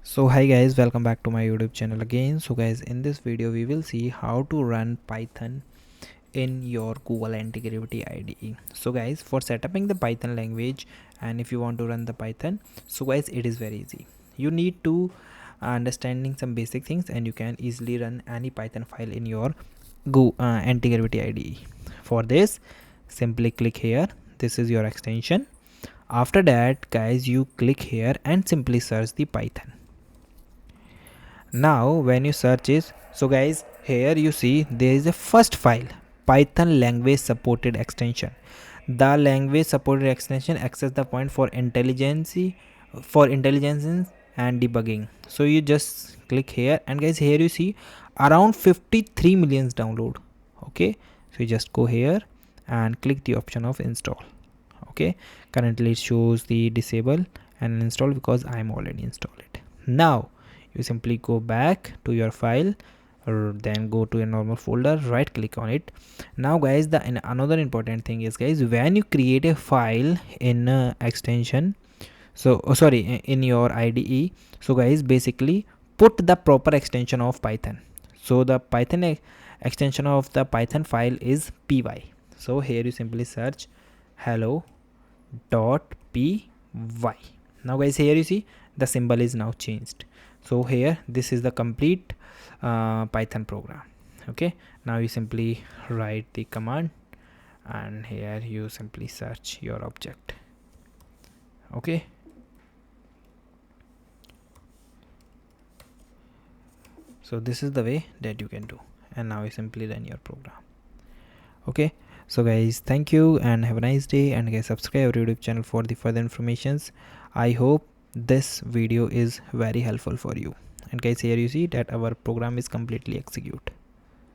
So hi guys, welcome back to my YouTube channel again. So guys, in this video we will see how to run Python in your Google AntiGravity IDE. So guys, for setting the Python language, and if you want to run the Python, so guys, it is very easy. You need to understanding some basic things and you can easily run any Python file in your Google AntiGravity IDE. For this, simply click here. This is your extension. After that guys, you click here and simply search the Python. Now when you search it, so guys, here you see there is a first file, Python language supported extension. The language supported extension access the point for intelligence and debugging. So you just click here and guys, here you see around 53 millions download. Okay, so you just go here and click the option of install. Okay, currently it shows the disable and install because I am already installed it. Now you simply go back to your file or then go to a normal folder, right click on it. Now guys, another important thing is guys, when you create a file in extension, so in your IDE, so guys, basically put the proper extension of Python. So the Python extension of the Python file is py. So here you simply search hello.py. Now guys, here you see the symbol is now changed. So here this is the complete Python program. Okay, now you simply write the command and here you simply search your object. Okay, so this is the way that you can do, and now you simply run your program. Okay, so guys, thank you and have a nice day, and guys, subscribe our YouTube channel for the further informations. I hope this video is very helpful for you. And guys, here you see that our program is completely execute.